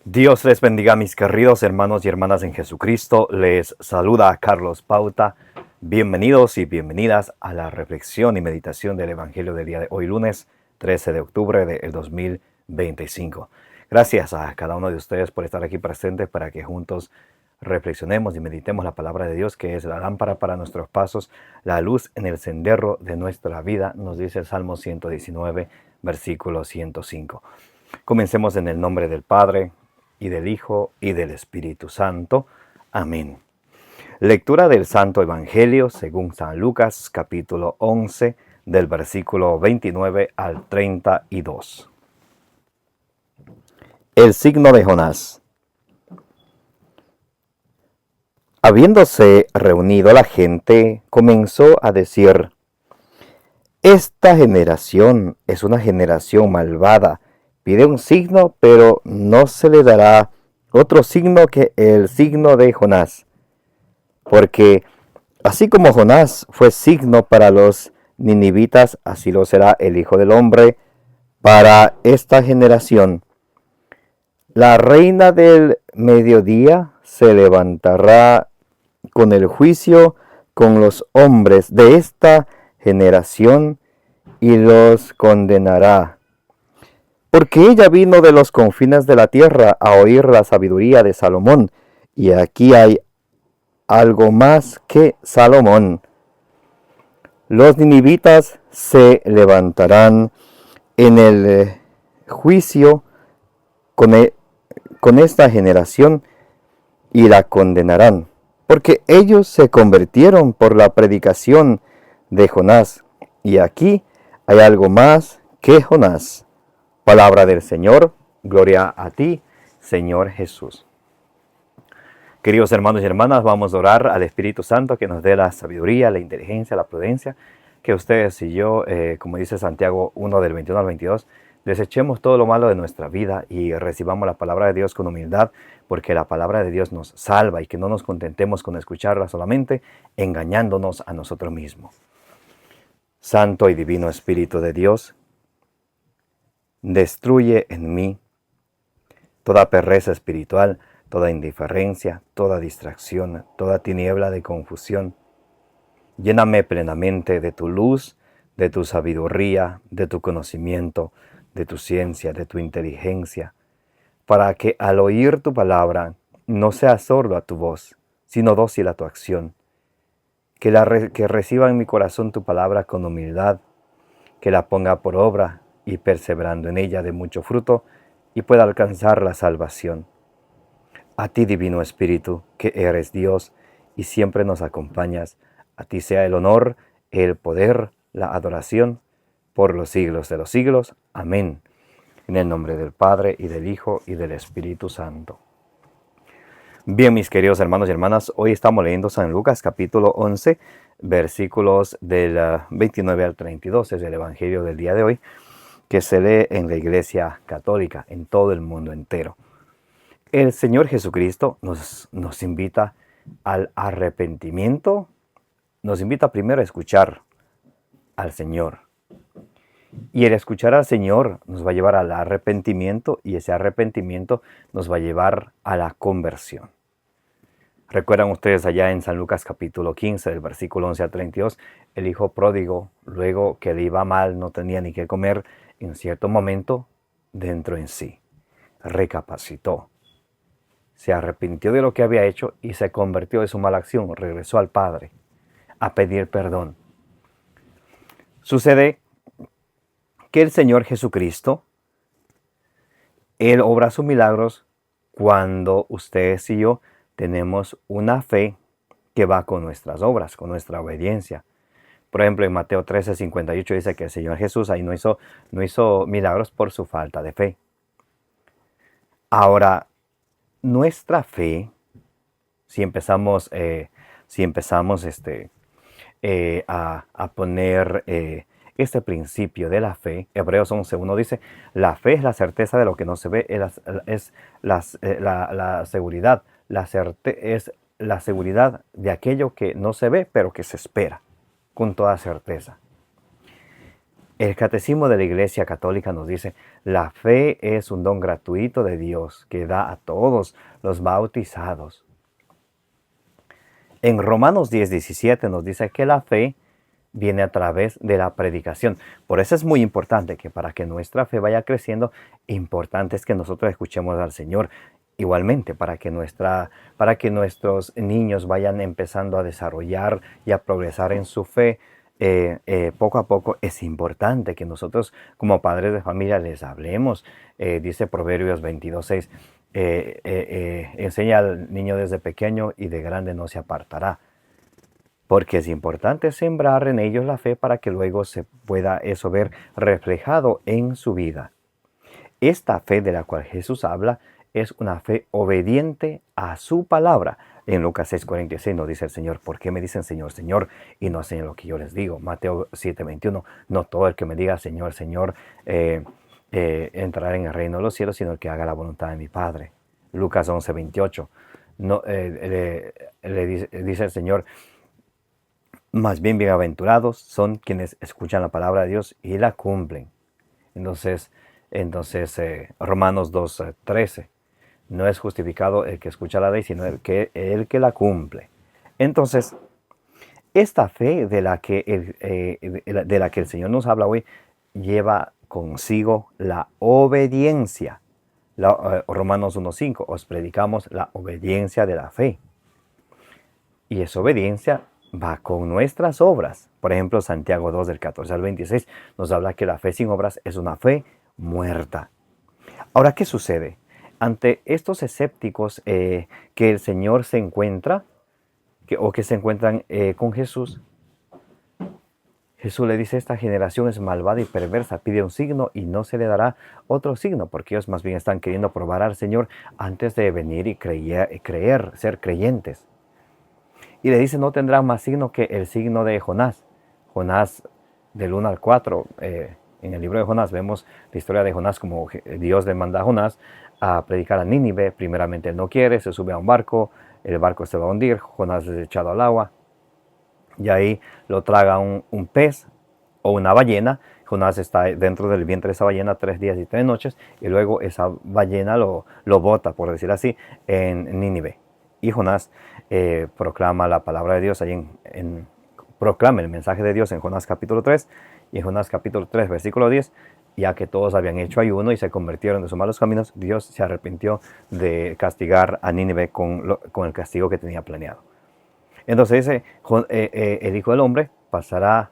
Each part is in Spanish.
Dios les bendiga, mis queridos hermanos y hermanas en Jesucristo. Les saluda Carlos Pauta. Bienvenidos y bienvenidas a la reflexión y meditación del Evangelio del día de hoy, lunes 13 de octubre del 2025. Gracias a cada uno de ustedes por estar aquí presentes para que juntos reflexionemos y meditemos la palabra de Dios, que es la lámpara para nuestros pasos, la luz en el sendero de nuestra vida, nos dice el Salmo 119, versículo 105. Comencemos en el nombre del Padre, y del Hijo, y del Espíritu Santo. Amén. Lectura del Santo Evangelio según San Lucas, capítulo 11, del versículo 29 al 32. El signo de Jonás. Habiéndose reunido la gente, comenzó a decir: Esta generación es una generación malvada. Pide un signo, pero no se le dará otro signo que el signo de Jonás. Porque así como Jonás fue signo para los ninivitas, así lo será el Hijo del Hombre para esta generación. La reina del mediodía se levantará con el juicio con los hombres de esta generación y los condenará. Porque ella vino de los confines de la tierra a oír la sabiduría de Salomón, y aquí hay algo más que Salomón. Los ninivitas se levantarán en el juicio con esta generación y la condenarán, porque ellos se convirtieron por la predicación de Jonás, y aquí hay algo más que Jonás. Palabra del Señor, gloria a ti, Señor Jesús. Queridos hermanos y hermanas, vamos a orar al Espíritu Santo que nos dé la sabiduría, la inteligencia, la prudencia, que ustedes y yo, como dice Santiago 1 del 21 al 22, desechemos todo lo malo de nuestra vida y recibamos la palabra de Dios con humildad, porque la palabra de Dios nos salva, y que no nos contentemos con escucharla solamente, engañándonos a nosotros mismos. Santo y divino Espíritu de Dios, destruye en mí toda pereza espiritual, toda indiferencia, toda distracción, toda tiniebla de confusión. Lléname plenamente de tu luz, de tu sabiduría, de tu conocimiento, de tu ciencia, de tu inteligencia, para que al oír tu palabra no sea sordo a tu voz, sino dócil a tu acción. Que reciba en mi corazón tu palabra con humildad, que la ponga por obra y perseverando en ella de mucho fruto, y pueda alcanzar la salvación. A ti, Divino Espíritu, que eres Dios y siempre nos acompañas, a ti sea el honor, el poder, la adoración, por los siglos de los siglos. Amén. En el nombre del Padre, y del Hijo, y del Espíritu Santo. Bien, mis queridos hermanos y hermanas, hoy estamos leyendo San Lucas capítulo 11, versículos del 29 al 32, es el Evangelio del día de hoy, que se lee en la Iglesia Católica, en todo el mundo entero. El Señor Jesucristo nos invita al arrepentimiento, nos invita primero a escuchar al Señor. Y el escuchar al Señor nos va a llevar al arrepentimiento, y ese arrepentimiento nos va a llevar a la conversión. Recuerdan ustedes allá en San Lucas capítulo 15, del versículo 11 al 32, el hijo pródigo, luego que le iba mal, no tenía ni qué comer, en cierto momento, dentro en sí, recapacitó. Se arrepintió de lo que había hecho y se convirtió de su mala acción, regresó al Padre a pedir perdón. Sucede que el Señor Jesucristo, Él obra sus milagros cuando ustedes y yo tenemos una fe que va con nuestras obras, con nuestra obediencia. Por ejemplo, en Mateo 13:58 dice que el Señor Jesús ahí no hizo milagros por su falta de fe. Ahora, nuestra fe, si empezamos a poner este principio de la fe, Hebreos 11:1 dice: la fe es la certeza de lo que no se ve, es la seguridad, es la seguridad de aquello que no se ve, pero que se espera con toda certeza. El Catecismo de la Iglesia Católica nos dice, la fe es un don gratuito de Dios que da a todos los bautizados. En Romanos 10:17 nos dice que la fe viene a través de la predicación. Por eso es muy importante que para que nuestra fe vaya creciendo, importante es que nosotros escuchemos al Señor. Igualmente, para que nuestros niños vayan empezando a desarrollar y a progresar en su fe, poco a poco es importante que nosotros como padres de familia les hablemos. Dice Proverbios 22:6, enseña al niño desde pequeño y de grande no se apartará. Porque es importante sembrar en ellos la fe para que luego se pueda eso ver reflejado en su vida. Esta fe de la cual Jesús habla es una fe obediente a su palabra. En Lucas 6:46 nos dice el Señor, ¿por qué me dicen Señor, Señor, y no hacen lo que yo les digo? Mateo 7:21, no todo el que me diga Señor, Señor, entrará en el reino de los cielos, sino el que haga la voluntad de mi Padre. Lucas 11:28, no, dice el Señor, más bien bienaventurados son quienes escuchan la palabra de Dios y la cumplen. Entonces Romanos 2:13, no es justificado el que escucha la ley, sino el que la cumple. Entonces, esta fe de la que el Señor nos habla hoy lleva consigo la obediencia. Romanos 1:5, os predicamos la obediencia de la fe. Y esa obediencia va con nuestras obras. Por ejemplo, Santiago 2, del 14 al 26, nos habla que la fe sin obras es una fe muerta. Ahora, ¿qué sucede? Ante estos escépticos que el Señor se encuentra, que se encuentran con Jesús, Jesús le dice, esta generación es malvada y perversa, pide un signo y no se le dará otro signo, porque ellos más bien están queriendo probar al Señor antes de venir y creer, ser creyentes. Y le dice, no tendrá más signo que el signo de Jonás. Jonás, del 1 al 4, en el libro de Jonás vemos la historia de Jonás, como Dios le manda a Jonás a predicar a Nínive. Primeramente él no quiere, se sube a un barco, el barco se va a hundir, Jonás es echado al agua, y ahí lo traga un pez o una ballena. Jonás está dentro del vientre de esa ballena 3 días y 3 noches, y luego esa ballena lo bota, por decir así, en Nínive. Y Jonás proclama la palabra de Dios, proclama el mensaje de Dios en Jonás capítulo 3, y en Jonás capítulo 3, versículo 10, ya que todos habían hecho ayuno y se convirtieron de sus malos caminos, Dios se arrepintió de castigar a Nínive con el castigo que tenía planeado. Entonces dice, el Hijo del Hombre pasará,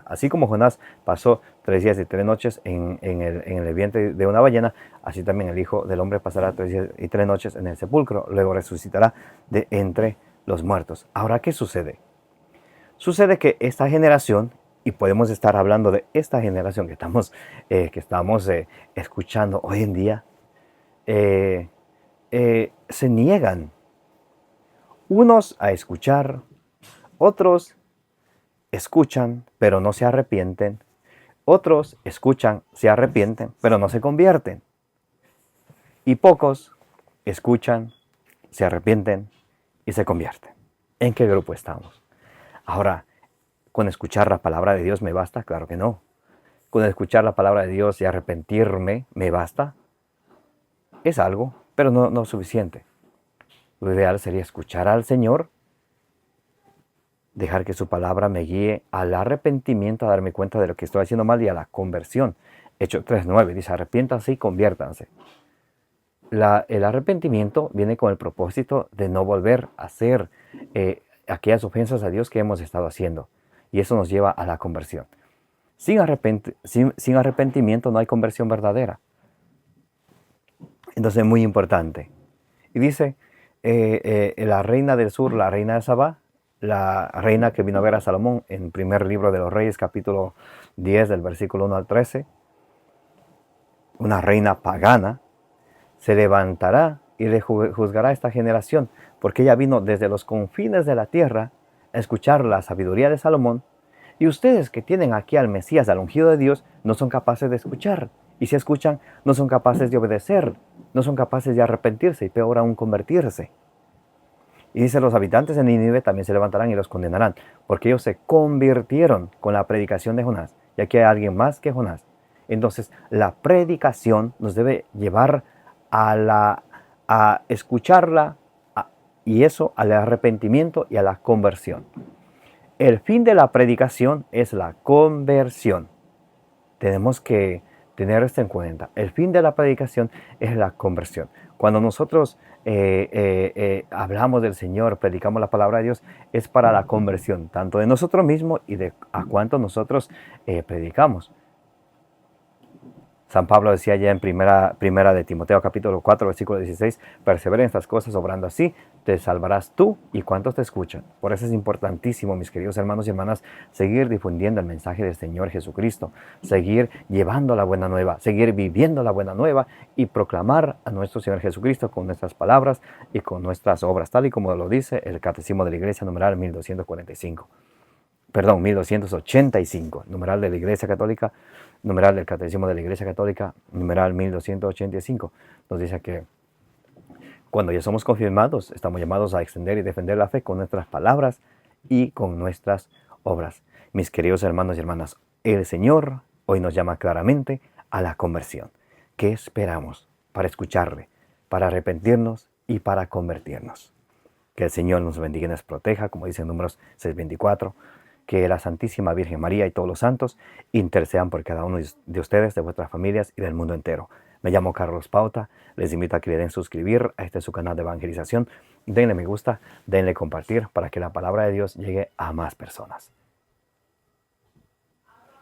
así como Jonás pasó 3 días y 3 noches en el vientre de una ballena, así también el Hijo del Hombre pasará 3 días y 3 noches en el sepulcro, luego resucitará de entre los muertos. Ahora, ¿qué sucede? Sucede que esta generación, y podemos estar hablando de esta generación que estamos escuchando hoy en día, se niegan unos a escuchar, otros escuchan, pero no se arrepienten. Otros escuchan, se arrepienten, pero no se convierten. Y pocos escuchan, se arrepienten y se convierten. ¿En qué grupo estamos? Ahora, ¿con escuchar la palabra de Dios me basta? Claro que no. ¿Con escuchar la palabra de Dios y arrepentirme me basta? Es algo, pero no es suficiente. Lo ideal sería escuchar al Señor, dejar que su palabra me guíe al arrepentimiento, a darme cuenta de lo que estoy haciendo mal y a la conversión. Hechos 3:9 dice, arrepiéntanse y conviértanse. El arrepentimiento viene con el propósito de no volver a hacer aquellas ofensas a Dios que hemos estado haciendo. Y eso nos lleva a la conversión. Sin arrepentimiento no hay conversión verdadera. Entonces es muy importante. Y dice, la reina del sur, la reina de Sabá, la reina que vino a ver a Salomón en primer libro de los Reyes, capítulo 10, del versículo 1 al 13, una reina pagana, se levantará y le juzgará a esta generación, porque ella vino desde los confines de la tierra a escuchar la sabiduría de Salomón, y ustedes que tienen aquí al Mesías, al ungido de Dios, no son capaces de escuchar, y si escuchan, no son capaces de obedecer, no son capaces de arrepentirse y peor aún convertirse. Y dice, los habitantes de Nínive también se levantarán y los condenarán, porque ellos se convirtieron con la predicación de Jonás Y aquí hay alguien más que Jonás. Entonces, la predicación nos debe llevar a escucharla y eso al arrepentimiento y a la conversión. El fin de la predicación es la conversión. Tenemos que tener esto en cuenta. El fin de la predicación es la conversión. Cuando nosotros hablamos del Señor, predicamos la palabra de Dios, es para la conversión, tanto de nosotros mismos y de a cuánto nosotros predicamos. San Pablo decía ya en primera de Timoteo capítulo 4, versículo 16, persevera en estas cosas, obrando así, te salvarás tú y cuantos te escuchan. Por eso es importantísimo, mis queridos hermanos y hermanas, seguir difundiendo el mensaje del Señor Jesucristo, seguir llevando la buena nueva, seguir viviendo la buena nueva y proclamar a nuestro Señor Jesucristo con nuestras palabras y con nuestras obras, tal y como lo dice el Catecismo de la Iglesia, numeral 1285, numeral de la Iglesia Católica, numeral del Catecismo de la Iglesia Católica, numeral 1285, nos dice que cuando ya somos confirmados, estamos llamados a extender y defender la fe con nuestras palabras y con nuestras obras. Mis queridos hermanos y hermanas, el Señor hoy nos llama claramente a la conversión. ¿Qué esperamos para escucharle, para arrepentirnos y para convertirnos? Que el Señor nos bendiga y nos proteja, como dice en Números 6:24, que la Santísima Virgen María y todos los santos intercedan por cada uno de ustedes, de vuestras familias y del mundo entero. Me llamo Carlos Pauta, les invito a que le den suscribir a este su canal de evangelización, denle me gusta, denle compartir para que la palabra de Dios llegue a más personas.